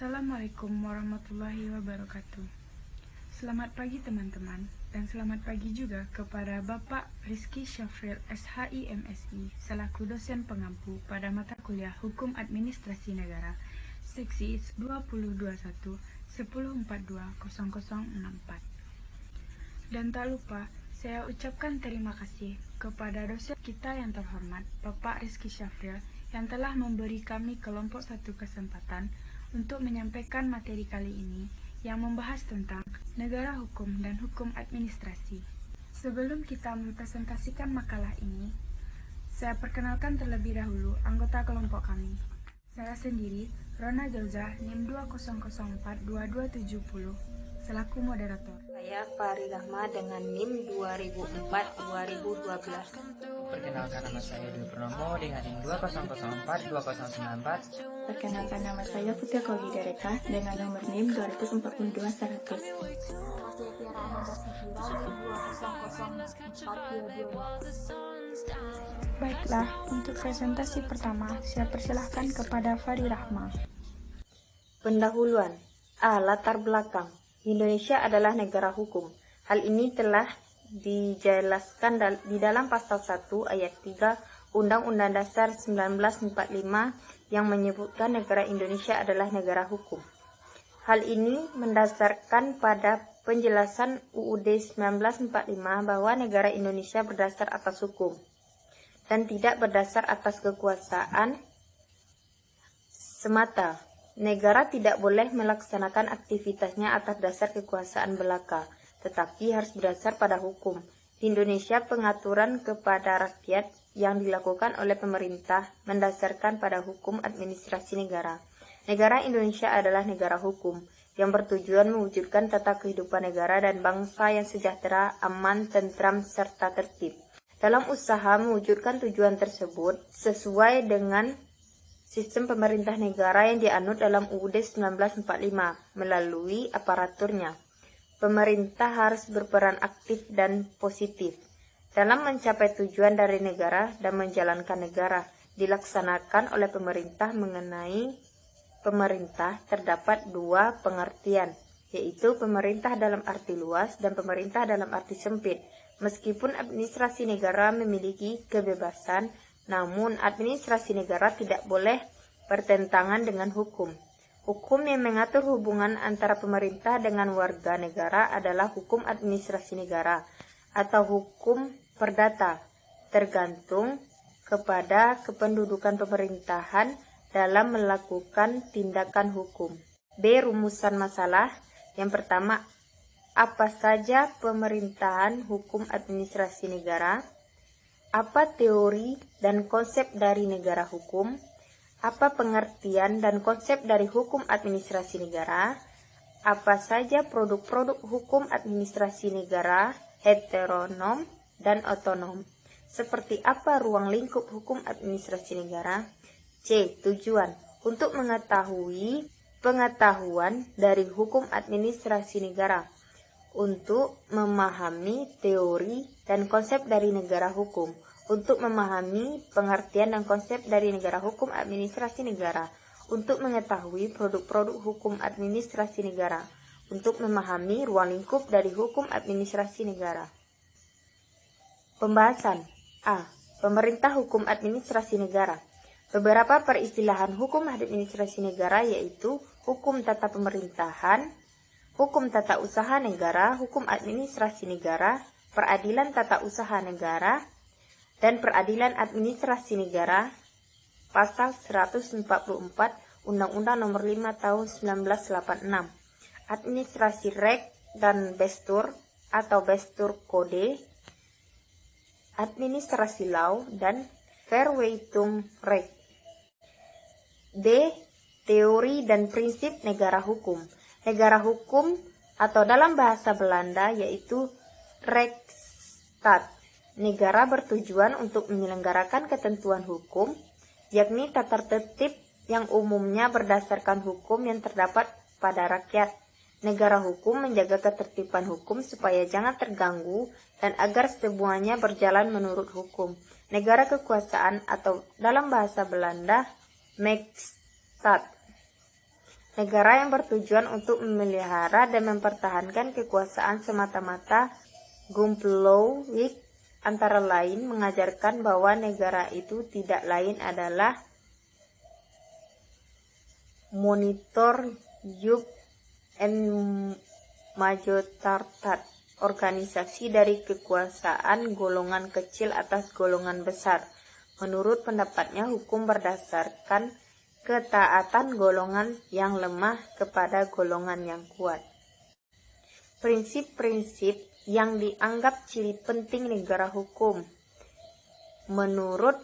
Assalamualaikum warahmatullahi wabarakatuh. Selamat pagi teman-teman, dan selamat pagi juga kepada Bapak Rizky Syafril SHI MSI selaku dosen pengampu pada mata kuliah Hukum Administrasi Negara Seksi 2021 10420064. Dan tak lupa, saya ucapkan terima kasih kepada dosen kita yang terhormat, Bapak Rizky Syafril, yang telah memberi kami kelompok satu kesempatan untuk menyampaikan materi kali ini yang membahas tentang negara hukum dan hukum administrasi. Sebelum kita mempresentasikan makalah ini, saya perkenalkan terlebih dahulu anggota kelompok kami. Saya sendiri, Rona Jauza, NIM 20042270, selaku moderator. Saya Fahri Rahma dengan NIM 2004-2012. Perkenalkan, nama saya Dwi Purnomo dengan NIM 2004-2094. Perkenalkan, nama saya Putri Kogidereka dengan nomor NIM 2042-100. Baiklah, untuk presentasi pertama, saya persilahkan kepada Fahri Rahma. Pendahuluan. Latar belakang. Indonesia adalah negara hukum. Hal ini telah dijelaskan di dalam pasal 1 ayat 3 Undang-Undang Dasar 1945 yang menyebutkan negara Indonesia adalah negara hukum. Hal ini mendasarkan pada penjelasan UUD 1945 bahwa negara Indonesia berdasar atas hukum dan tidak berdasar atas kekuasaan semata. Negara tidak boleh melaksanakan aktivitasnya atas dasar kekuasaan belaka, tetapi harus berdasar pada hukum. Di Indonesia, pengaturan kepada rakyat yang dilakukan oleh pemerintah mendasarkan pada hukum administrasi negara. Negara Indonesia adalah negara hukum yang bertujuan mewujudkan tata kehidupan negara dan bangsa yang sejahtera, aman, tentram, serta tertib. Dalam usaha mewujudkan tujuan tersebut sesuai dengan sistem pemerintah negara yang dianut dalam UUD 1945 melalui aparaturnya. Pemerintah harus berperan aktif dan positif dalam mencapai tujuan dari negara dan menjalankan negara. Dilaksanakan oleh pemerintah. Mengenai pemerintah terdapat dua pengertian, yaitu pemerintah dalam arti luas dan pemerintah dalam arti sempit. Meskipun administrasi negara memiliki kebebasan, namun administrasi negara tidak boleh bertentangan dengan hukum. Hukum yang mengatur hubungan antara pemerintah dengan warga negara adalah hukum administrasi negara atau hukum perdata, tergantung kepada kependudukan pemerintahan dalam melakukan tindakan hukum. B. Rumusan masalah. Yang pertama, apa saja pemerintahan hukum administrasi negara? Apa teori dan konsep dari negara hukum? Apa pengertian dan konsep dari hukum administrasi negara? Apa saja produk-produk hukum administrasi negara heteronom dan otonom? Seperti apa ruang lingkup hukum administrasi negara? C. Tujuan. Untuk mengetahui pengetahuan dari hukum administrasi negara. Untuk memahami teori dan konsep dari negara hukum, untuk memahami pengertian dan konsep dari negara hukum administrasi negara, untuk mengetahui produk-produk hukum administrasi negara, untuk memahami ruang lingkup dari hukum administrasi negara. Pembahasan. A. Pemerintah hukum administrasi negara. Beberapa peristilahan hukum administrasi negara yaitu hukum tata pemerintahan, hukum tata usaha negara, hukum administrasi negara, peradilan tata usaha negara, dan peradilan administrasi negara, pasal 144 Undang-Undang Nomor 5 Tahun 1986, administrasi reg dan bestur atau bestur kode, administrasi law, dan verweitung reg. D. Teori dan prinsip negara hukum. Negara hukum atau dalam bahasa Belanda yaitu Rechtsstaat. Negara bertujuan untuk menyelenggarakan ketentuan hukum, yakni tata tertib yang umumnya berdasarkan hukum yang terdapat pada rakyat. Negara hukum menjaga ketertiban hukum supaya jangan terganggu dan agar semuanya berjalan menurut hukum. Negara kekuasaan atau dalam bahasa Belanda Machtsstaat. Negara yang bertujuan untuk memelihara dan mempertahankan kekuasaan semata-mata Gumplowicz antara lain mengajarkan bahwa negara itu tidak lain adalah Monitor Yup and Majotartat, organisasi dari kekuasaan golongan kecil atas golongan besar. Menurut pendapatnya, hukum berdasarkan ketaatan golongan yang lemah kepada golongan yang kuat. Prinsip-prinsip yang dianggap ciri penting negara hukum menurut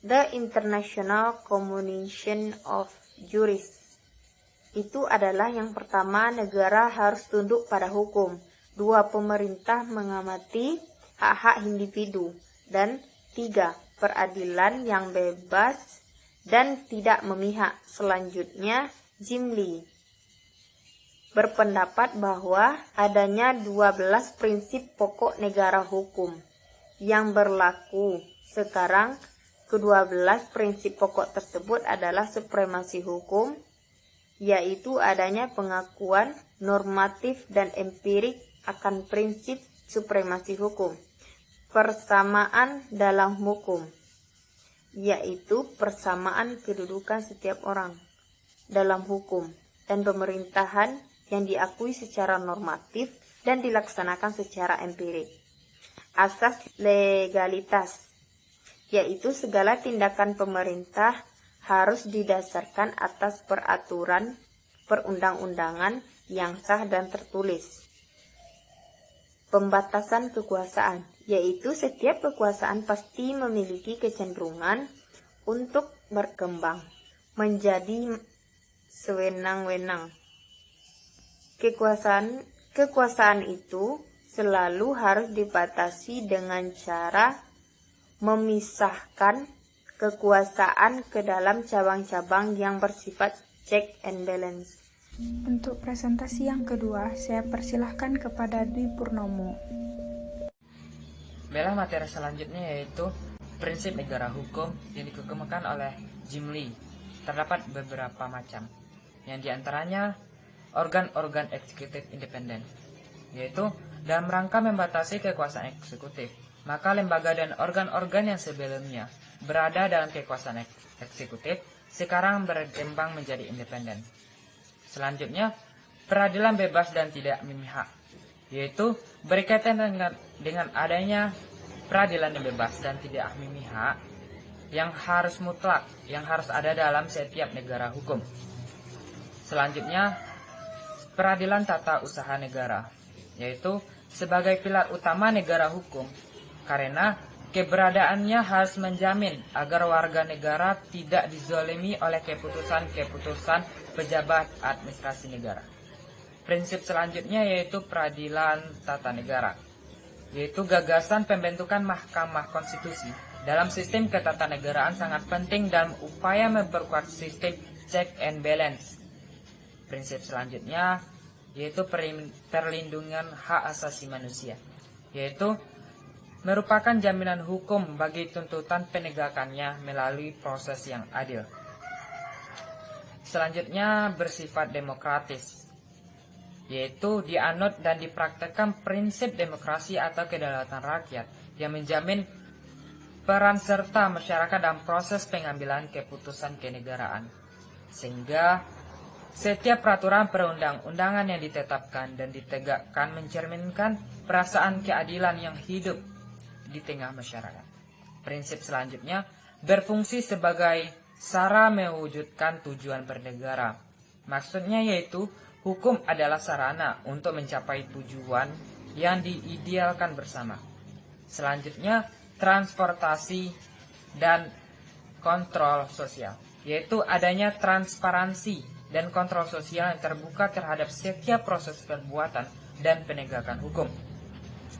The International Commission of Jurists itu adalah: yang pertama, negara harus tunduk pada hukum. 2. Pemerintah mengamati hak-hak individu. Dan 3. Peradilan yang bebas dan tidak memihak. Selanjutnya, Jim Lee berpendapat bahwa adanya 12 prinsip pokok negara hukum yang berlaku sekarang. Ke-12 prinsip pokok tersebut adalah supremasi hukum, yaitu adanya pengakuan normatif dan empirik akan prinsip supremasi hukum. Persamaan dalam hukum, yaitu persamaan kedudukan setiap orang dalam hukum dan pemerintahan yang diakui secara normatif dan dilaksanakan secara empirik. Asas legalitas, yaitu segala tindakan pemerintah harus didasarkan atas peraturan perundang-undangan yang sah dan tertulis. Pembatasan kekuasaan, yaitu setiap kekuasaan pasti memiliki kecenderungan untuk berkembang menjadi sewenang-wenang. Kekuasaan itu selalu harus dibatasi dengan cara memisahkan kekuasaan ke dalam cabang-cabang yang bersifat check and balance. Untuk presentasi yang kedua, saya persilahkan kepada Dwi Purnomo. Baiklah, materi selanjutnya yaitu prinsip negara hukum yang dikemukakan oleh Jim Lee. Terdapat beberapa macam, yang diantaranya organ-organ eksekutif independen, yaitu dalam rangka membatasi kekuasaan eksekutif, maka lembaga dan organ-organ yang sebelumnya berada dalam kekuasaan eksekutif sekarang berkembang menjadi independen. Selanjutnya, peradilan bebas dan tidak memihak, yaitu berkaitan dengan adanya peradilan yang bebas dan tidak memihak yang harus mutlak, yang harus ada dalam setiap negara hukum. Selanjutnya, peradilan tata usaha negara, yaitu sebagai pilar utama negara hukum, karena keberadaannya harus menjamin agar warga negara tidak dizolimi oleh keputusan-keputusan pejabat administrasi negara. Prinsip selanjutnya yaitu peradilan tata negara, yaitu gagasan pembentukan mahkamah konstitusi dalam sistem ketatanegaraan sangat penting dalam upaya memperkuat sistem check and balance. Prinsip selanjutnya yaitu perlindungan hak asasi manusia, yaitu merupakan jaminan hukum bagi tuntutan penegakannya melalui proses yang adil. Selanjutnya bersifat demokratis, yaitu dianut dan dipraktekkan prinsip demokrasi atau kedaulatan rakyat yang menjamin peran serta masyarakat dalam proses pengambilan keputusan kenegaraan, sehingga setiap peraturan perundang-undangan yang ditetapkan dan ditegakkan mencerminkan perasaan keadilan yang hidup di tengah masyarakat. Prinsip selanjutnya berfungsi sebagai cara mewujudkan tujuan bernegara. Maksudnya yaitu hukum adalah sarana untuk mencapai tujuan yang diidealkan bersama. Selanjutnya transportasi dan kontrol sosial, yaitu adanya transparansi dan kontrol sosial yang terbuka terhadap setiap proses perbuatan dan penegakan hukum,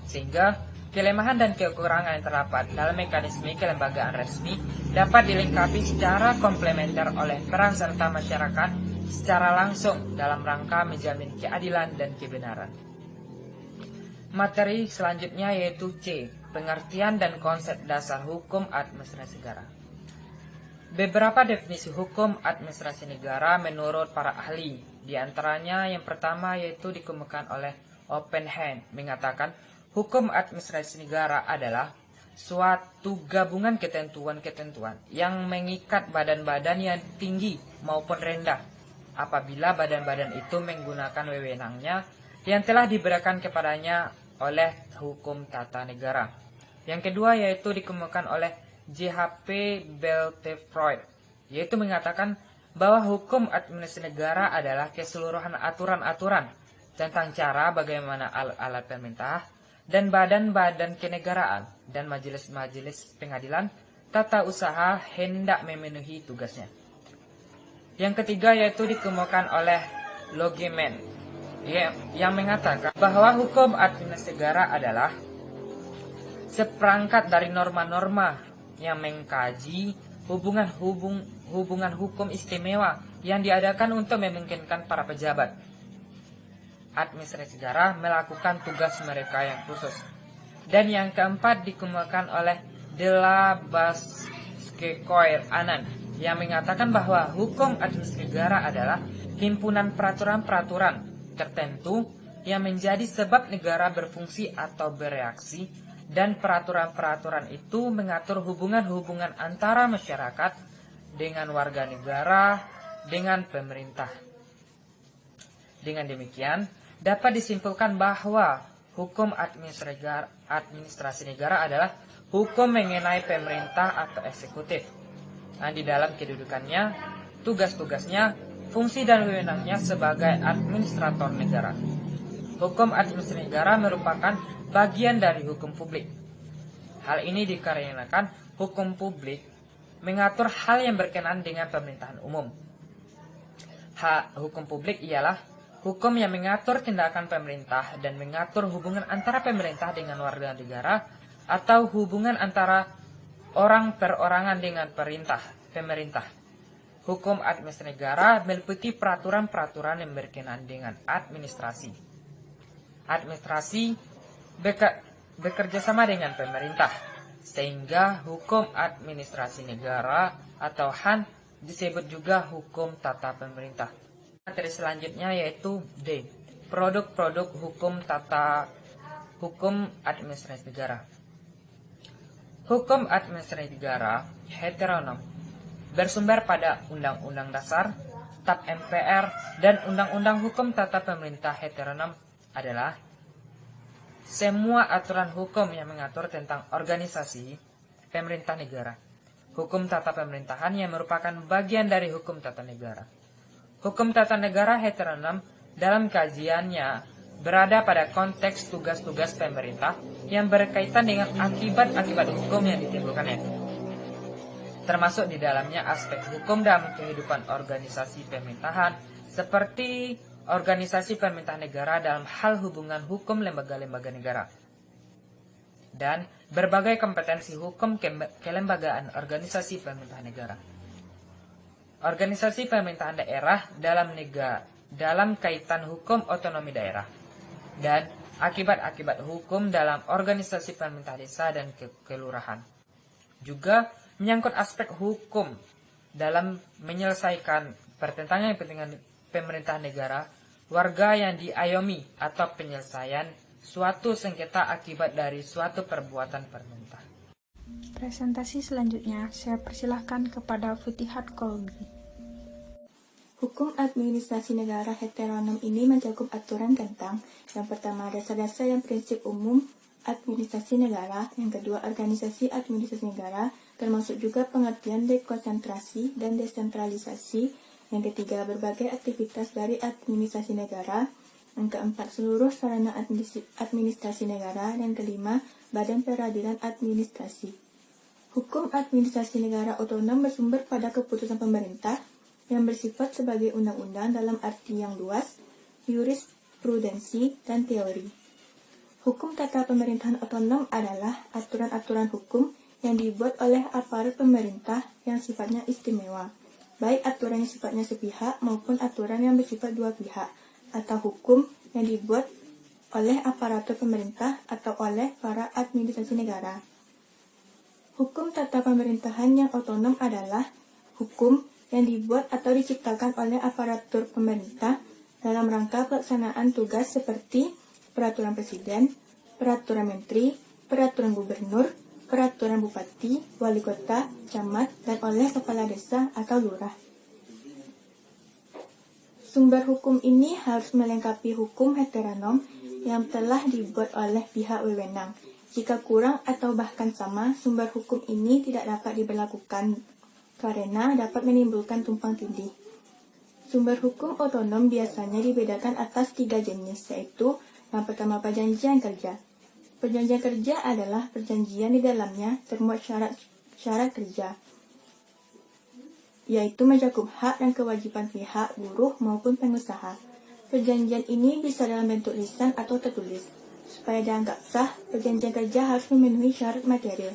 sehingga kelemahan dan kekurangan yang terdapat dalam mekanisme kelembagaan resmi dapat dilengkapi secara komplementer oleh peran serta masyarakat secara langsung dalam rangka menjamin keadilan dan kebenaran. Materi selanjutnya yaitu C. Pengertian dan konsep dasar hukum administrasi negara. Beberapa definisi hukum administrasi negara menurut para ahli. Di antaranya yang pertama yaitu dikemukakan oleh Oppenheim mengatakan hukum administrasi negara adalah suatu gabungan ketentuan-ketentuan yang mengikat badan-badan yang tinggi maupun rendah apabila badan-badan itu menggunakan wewenangnya yang telah diberikan kepadanya oleh hukum tata negara. Yang kedua yaitu dikemukakan oleh J.H.P. Beltefroid, yaitu mengatakan bahwa hukum administrasi negara adalah keseluruhan aturan-aturan tentang cara bagaimana alat-alat pemerintah dan badan-badan kenegaraan dan majelis-majelis pengadilan tata usaha hendak memenuhi tugasnya. Yang ketiga yaitu dikemukakan oleh Logeman yang mengatakan bahwa hukum administrasi negara adalah seperangkat dari norma-norma yang mengkaji hubungan hukum istimewa yang diadakan untuk memungkinkan para pejabat administrasi negara melakukan tugas mereka yang khusus. Dan yang keempat dikemukakan oleh De la Basquecoeur Anand yang mengatakan bahwa hukum administrasi negara adalah himpunan peraturan-peraturan tertentu yang menjadi sebab negara berfungsi atau bereaksi, dan peraturan-peraturan itu mengatur hubungan-hubungan antara masyarakat dengan warga negara dengan pemerintah. Dengan demikian, dapat disimpulkan bahwa hukum administrasi negara adalah hukum mengenai pemerintah atau eksekutif. Nah, di dalam kedudukannya, tugas-tugasnya, fungsi dan wewenangnya sebagai administrator negara. Hukum administrasi negara merupakan bagian dari hukum publik. Hal ini dikarenakan hukum publik mengatur hal yang berkenaan dengan pemerintahan umum. Hukum publik ialah hukum yang mengatur tindakan pemerintah dan mengatur hubungan antara pemerintah dengan warga negara atau hubungan antara orang perorangan dengan pemerintah. Hukum administrasi negara meliputi peraturan-peraturan yang berkenaan dengan administrasi. Administrasi bekerja sama dengan pemerintah, sehingga hukum administrasi negara atau HAN disebut juga hukum tata pemerintah. Materi selanjutnya yaitu D. Produk-produk hukum administrasi negara. Hukum administrasi negara heteronom bersumber pada Undang-Undang Dasar, TAP MPR, dan Undang-Undang Hukum Tata Pemerintah heteronom adalah semua aturan hukum yang mengatur tentang organisasi pemerintah negara. Hukum tata pemerintahan yang merupakan bagian dari hukum tata negara. Hukum tata negara heteronom dalam kajiannya berada pada konteks tugas-tugas pemerintah yang berkaitan dengan akibat-akibat hukum yang ditimbulkannya. Termasuk di dalamnya aspek hukum dalam kehidupan organisasi pemerintahan seperti organisasi pemerintah negara dalam hal hubungan hukum lembaga-lembaga negara dan berbagai kompetensi hukum kelembagaan organisasi pemerintah negara. Organisasi pemerintahan daerah dalam kaitan hukum otonomi daerah dan akibat-akibat hukum dalam organisasi pemerintah desa dan kelurahan. Juga menyangkut aspek hukum dalam menyelesaikan pertentangan kepentingan pemerintah negara, warga yang diayomi atau penyelesaian suatu sengketa akibat dari suatu perbuatan pemerintah. Presentasi selanjutnya saya persilahkan kepada Futihat Kolbi. Hukum administrasi negara heteronom ini mencakup aturan tentang yang pertama dasar-dasar dan prinsip umum administrasi negara, yang kedua organisasi administrasi negara, termasuk juga pengertian dekonsentrasi dan desentralisasi, yang ketiga berbagai aktivitas dari administrasi negara, yang keempat seluruh sarana administrasi negara, dan kelima badan peradilan administrasi. Hukum administrasi negara otonom bersumber pada keputusan pemerintah yang bersifat sebagai undang-undang dalam arti yang luas, jurisprudensi, dan teori. Hukum tata pemerintahan otonom adalah aturan-aturan hukum yang dibuat oleh aparat pemerintah yang sifatnya istimewa, baik aturan yang sifatnya sepihak maupun aturan yang bersifat dua pihak, atau hukum yang dibuat oleh aparatur pemerintah atau oleh para administrasi negara. Hukum tata pemerintahan yang otonom adalah hukum yang dibuat atau diciptakan oleh aparatur pemerintah dalam rangka pelaksanaan tugas seperti peraturan presiden, peraturan menteri, peraturan gubernur, peraturan bupati, wali kota, camat, dan oleh kepala desa atau lurah. Sumber hukum ini harus melengkapi hukum heteronom yang telah dibuat oleh pihak wewenang. Jika kurang atau bahkan sama, sumber hukum ini tidak dapat diberlakukan karena dapat menimbulkan tumpang tindih. Sumber hukum otonom biasanya dibedakan atas 3 jenis, yaitu yang pertama perjanjian kerja. Perjanjian kerja adalah perjanjian di dalamnya termuat syarat kerja, yaitu mencakup hak dan kewajiban pihak buruh maupun pengusaha. Perjanjian ini bisa dalam bentuk lisan atau tertulis. Supaya dianggap sah, perjanjian kerja harus memenuhi syarat material,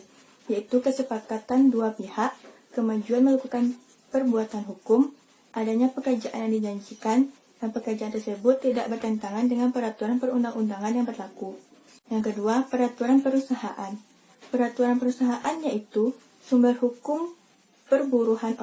yaitu kesepakatan dua pihak, kemajuan melakukan perbuatan hukum, adanya pekerjaan yang dijanjikan, dan pekerjaan tersebut tidak bertentangan dengan peraturan perundang-undangan yang berlaku. Yang kedua, peraturan perusahaan. Peraturan perusahaan yaitu sumber hukum perburuhan